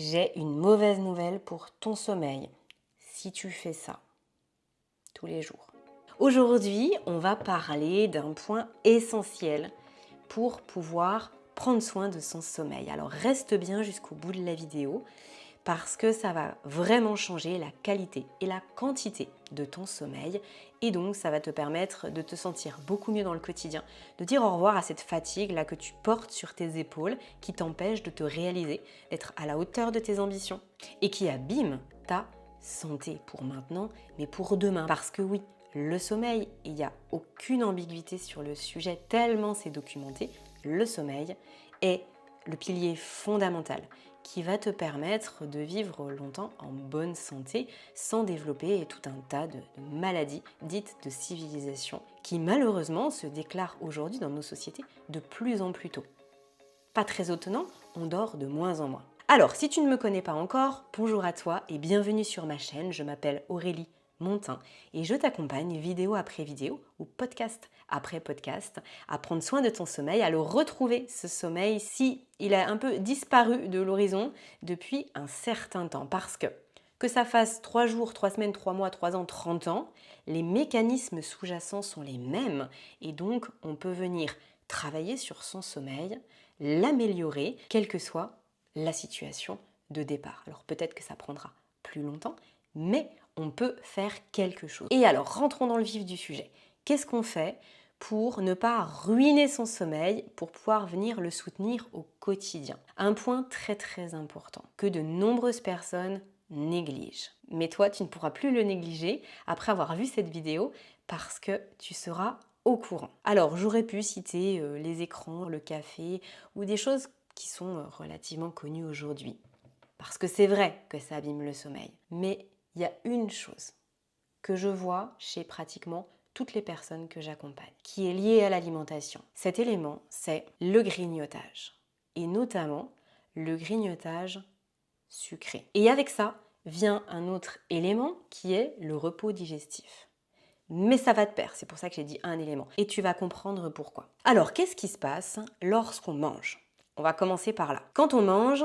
J'ai une mauvaise nouvelle pour ton sommeil, si tu fais ça tous les jours. Aujourd'hui, on va parler d'un point essentiel pour pouvoir prendre soin de son sommeil. Alors reste bien jusqu'au bout de la vidéo parce que ça va vraiment changer la qualité et la quantité de ton sommeil et donc ça va te permettre de te sentir beaucoup mieux dans le quotidien, de dire au revoir à cette fatigue là que tu portes sur tes épaules qui t'empêche de te réaliser, d'être à la hauteur de tes ambitions et qui abîme ta santé pour maintenant mais pour demain. Parce que oui, le sommeil, il n'y a aucune ambiguïté sur le sujet tellement c'est documenté, le sommeil est le pilier fondamental qui va te permettre de vivre longtemps en bonne santé sans développer tout un tas de maladies dites de civilisation qui malheureusement se déclarent aujourd'hui dans nos sociétés de plus en plus tôt. Pas très étonnant, on dort de moins en moins. Alors, si tu ne me connais pas encore, bonjour à toi et bienvenue sur ma chaîne, je m'appelle Aurélie Montin et je t'accompagne vidéo après vidéo ou podcast après podcast à prendre soin de ton sommeil, à le retrouver ce sommeil si il a un peu disparu de l'horizon depuis un certain temps. Parce que ça fasse 3 jours, 3 semaines, 3 mois, 3 ans, 30 ans, les mécanismes sous-jacents sont les mêmes et donc on peut venir travailler sur son sommeil, l'améliorer, quelle que soit la situation de départ. Alors peut-être que ça prendra plus longtemps, mais on peut faire quelque chose. Et alors, rentrons dans le vif du sujet. Qu'est-ce qu'on fait pour ne pas ruiner son sommeil, pour pouvoir venir le soutenir au quotidien? Un point très très important que de nombreuses personnes négligent. Mais toi, tu ne pourras plus le négliger après avoir vu cette vidéo parce que tu seras au courant. Alors, j'aurais pu citer les écrans, le café ou des choses qui sont relativement connues aujourd'hui. Parce que c'est vrai que ça abîme le sommeil. Mais il y a une chose que je vois chez pratiquement toutes les personnes que j'accompagne, qui est liée à l'alimentation. Cet élément, c'est le grignotage. Et notamment, le grignotage sucré. Et avec ça, vient un autre élément qui est le repos digestif. Mais ça va de pair, c'est pour ça que j'ai dit un élément. Et tu vas comprendre pourquoi. Alors, qu'est-ce qui se passe lorsqu'on mange? On va commencer par là. Quand on mange,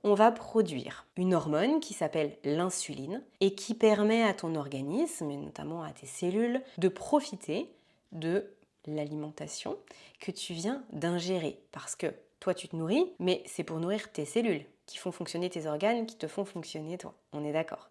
on va produire une hormone qui s'appelle l'insuline et qui permet à ton organisme, et notamment à tes cellules, de profiter de l'alimentation que tu viens d'ingérer. Parce que toi, tu te nourris, mais c'est pour nourrir tes cellules qui font fonctionner tes organes, qui te font fonctionner toi. On est d'accord.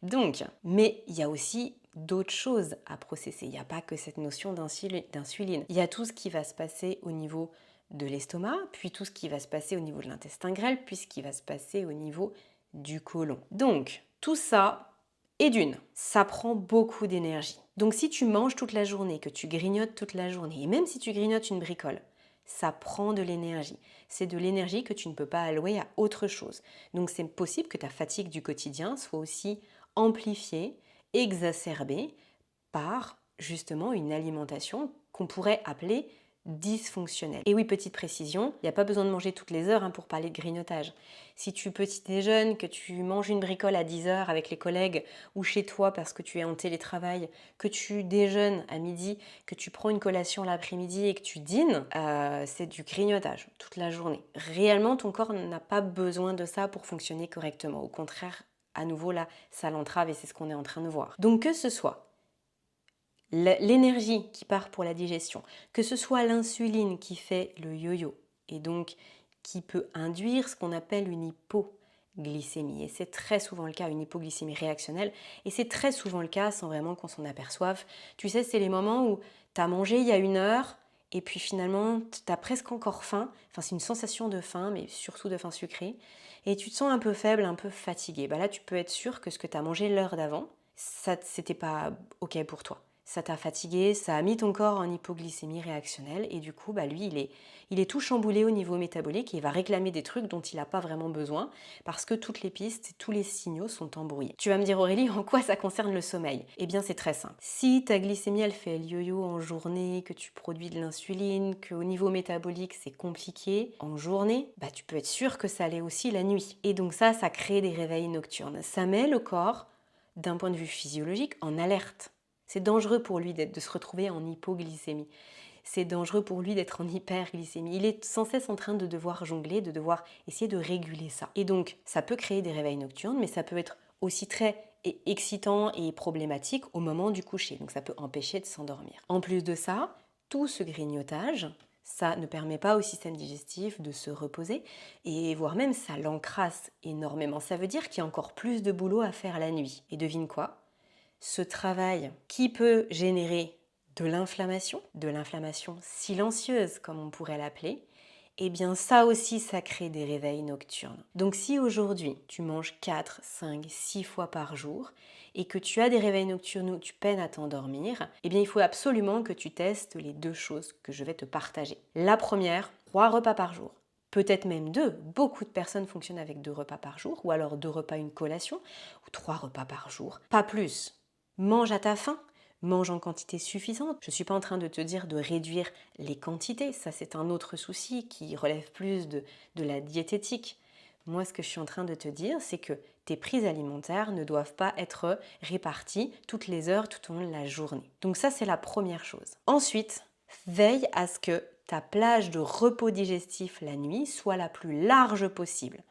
Donc, mais il y a aussi d'autres choses à processer. Il n'y a pas que cette notion d'insuline. Il y a tout ce qui va se passer au niveau de l'estomac, puis tout ce qui va se passer au niveau de l'intestin grêle, puis ce qui va se passer au niveau du côlon. Donc, tout ça est d'une, ça prend beaucoup d'énergie. Donc si tu manges toute la journée, que tu grignotes toute la journée, et même si tu grignotes une bricole, ça prend de l'énergie. C'est de l'énergie que tu ne peux pas allouer à autre chose. Donc c'est possible que ta fatigue du quotidien soit aussi amplifiée, exacerbée par justement une alimentation qu'on pourrait appeler dysfonctionnelle. Et oui, petite précision, il n'y a pas besoin de manger toutes les heures pour parler de grignotage. Si tu petit déjeunes, que tu manges une bricole à 10 heures avec les collègues ou chez toi parce que tu es en télétravail, que tu déjeunes à midi, que tu prends une collation l'après-midi et que tu dînes, c'est du grignotage toute la journée. Réellement, ton corps n'a pas besoin de ça pour fonctionner correctement. Au contraire, à nouveau là, ça l'entrave et c'est ce qu'on est en train de voir. Donc que ce soit l'énergie qui part pour la digestion, que ce soit l'insuline qui fait le yo-yo et donc qui peut induire ce qu'on appelle une hypoglycémie. Et c'est très souvent le cas, une hypoglycémie réactionnelle, et c'est très souvent le cas sans vraiment qu'on s'en aperçoive. Tu sais, c'est les moments où tu as mangé il y a 1 heure et puis finalement tu as presque encore faim, enfin c'est une sensation de faim, mais surtout de faim sucrée, et tu te sens un peu faible, un peu fatigué. Bah là, tu peux être sûr que ce que tu as mangé l'heure d'avant, ça c'était pas ok pour toi. Ça t'a fatigué, ça a mis ton corps en hypoglycémie réactionnelle et du coup, lui, il est tout chamboulé au niveau métabolique et il va réclamer des trucs dont il n'a pas vraiment besoin parce que toutes les pistes, tous les signaux sont embrouillés. Tu vas me dire Aurélie, en quoi ça concerne le sommeil? Eh bien, c'est très simple. Si ta glycémie, elle fait le yo-yo en journée, que tu produis de l'insuline, qu'au niveau métabolique, c'est compliqué en journée, tu peux être sûr que ça l'est aussi la nuit. Et donc ça crée des réveils nocturnes. Ça met le corps, d'un point de vue physiologique, en alerte. C'est dangereux pour lui de se retrouver en hypoglycémie. c'est dangereux pour lui d'être en hyperglycémie. Il est sans cesse en train de devoir jongler, de devoir essayer de réguler ça. Et donc, ça peut créer des réveils nocturnes, mais ça peut être aussi très excitant et problématique au moment du coucher. Donc, ça peut empêcher de s'endormir. En plus de ça, tout ce grignotage, ça ne permet pas au système digestif de se reposer et voire même ça l'encrasse énormément. Ça veut dire qu'il y a encore plus de boulot à faire la nuit. Et devine quoi? Ce travail qui peut générer de l'inflammation silencieuse comme on pourrait l'appeler, eh bien ça aussi ça crée des réveils nocturnes. Donc si aujourd'hui tu manges 4, 5, 6 fois par jour et que tu as des réveils nocturnes où tu peines à t'endormir, eh bien il faut absolument que tu testes les 2 choses que je vais te partager. La première, 3 repas par jour. Peut-être même 2. Beaucoup de personnes fonctionnent avec 2 repas par jour, ou alors 2 repas, une collation, ou 3 repas par jour. Pas plus. Mange à ta faim, mange en quantité suffisante. Je ne suis pas en train de te dire de réduire les quantités, ça c'est un autre souci qui relève plus de la diététique. Moi, ce que je suis en train de te dire, c'est que tes prises alimentaires ne doivent pas être réparties toutes les heures tout au long de la journée. Donc ça, c'est la première chose. Ensuite, veille à ce que ta plage de repos digestif la nuit soit la plus large possible.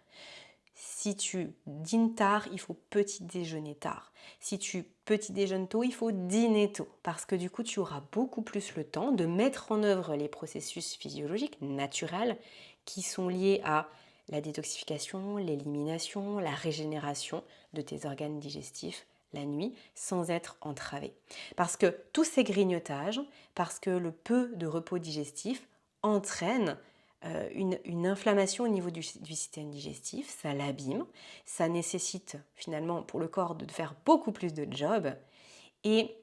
Si tu dînes tard, il faut petit déjeuner tard. Si tu petit déjeunes tôt, il faut dîner tôt. Parce que du coup, tu auras beaucoup plus le temps de mettre en œuvre les processus physiologiques naturels qui sont liés à la détoxification, l'élimination, la régénération de tes organes digestifs la nuit sans être entravé. Parce que tous ces grignotages, parce que le peu de repos digestif entraîne une inflammation au niveau du système digestif, ça l'abîme, ça nécessite finalement pour le corps de faire beaucoup plus de job et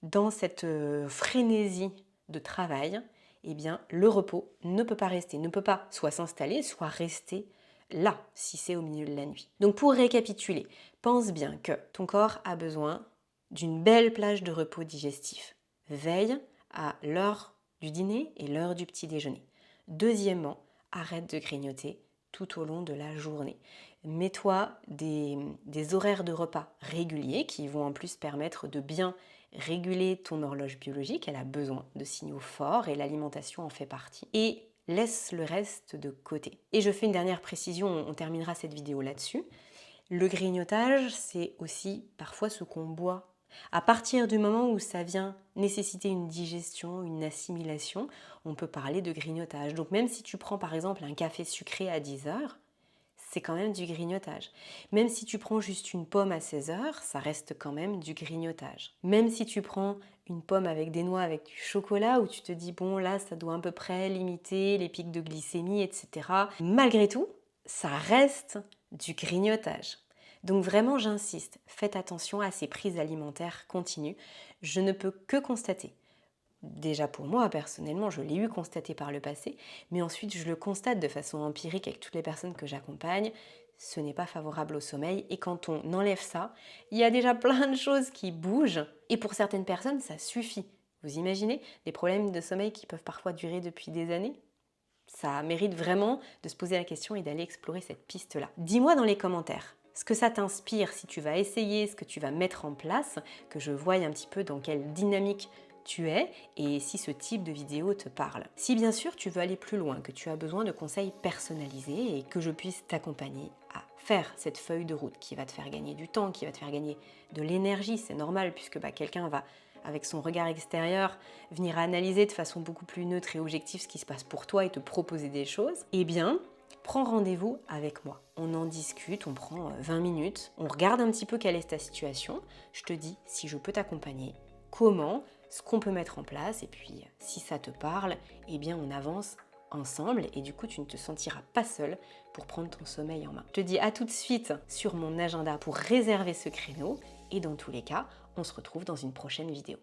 dans cette frénésie de travail, eh bien, le repos ne peut pas rester, ne peut pas soit s'installer, soit rester là si c'est au milieu de la nuit. Donc pour récapituler, pense bien que ton corps a besoin d'une belle plage de repos digestif. Veille à l'heure du dîner et l'heure du petit déjeuner. Deuxièmement, arrête de grignoter tout au long de la journée. Mets-toi des horaires de repas réguliers qui vont en plus permettre de bien réguler ton horloge biologique. Elle a besoin de signaux forts et l'alimentation en fait partie. Et laisse le reste de côté. Et je fais une dernière précision, on terminera cette vidéo là-dessus. Le grignotage, c'est aussi parfois ce qu'on boit. À partir du moment où ça vient nécessiter une digestion, une assimilation, on peut parler de grignotage. Donc même si tu prends par exemple un café sucré à 10 heures, c'est quand même du grignotage. Même si tu prends juste une pomme à 16 heures, ça reste quand même du grignotage. Même si tu prends une pomme avec des noix, avec du chocolat, où tu te dis, bon là, ça doit à peu près limiter les pics de glycémie, etc. Malgré tout, ça reste du grignotage. Donc vraiment, j'insiste, faites attention à ces prises alimentaires continues. Je ne peux que constater, déjà pour moi personnellement, je l'ai eu constaté par le passé, mais ensuite je le constate de façon empirique avec toutes les personnes que j'accompagne, ce n'est pas favorable au sommeil et quand on enlève ça, il y a déjà plein de choses qui bougent et pour certaines personnes ça suffit. Vous imaginez des problèmes de sommeil qui peuvent parfois durer depuis des années? Ça mérite vraiment de se poser la question et d'aller explorer cette piste-là. Dis-moi dans les commentaires ce que ça t'inspire, si tu vas essayer, ce que tu vas mettre en place, que je voie un petit peu dans quelle dynamique tu es et si ce type de vidéo te parle. Si bien sûr tu veux aller plus loin, que tu as besoin de conseils personnalisés et que je puisse t'accompagner à faire cette feuille de route qui va te faire gagner du temps, qui va te faire gagner de l'énergie, c'est normal puisque quelqu'un va avec son regard extérieur, venir analyser de façon beaucoup plus neutre et objective ce qui se passe pour toi et te proposer des choses, eh bien, prends rendez-vous avec moi. On en discute, on prend 20 minutes, on regarde un petit peu quelle est ta situation, je te dis si je peux t'accompagner, comment, ce qu'on peut mettre en place, et puis si ça te parle, eh bien on avance ensemble et du coup tu ne te sentiras pas seul pour prendre ton sommeil en main. Je te dis à tout de suite sur mon agenda pour réserver ce créneau et dans tous les cas, on se retrouve dans une prochaine vidéo.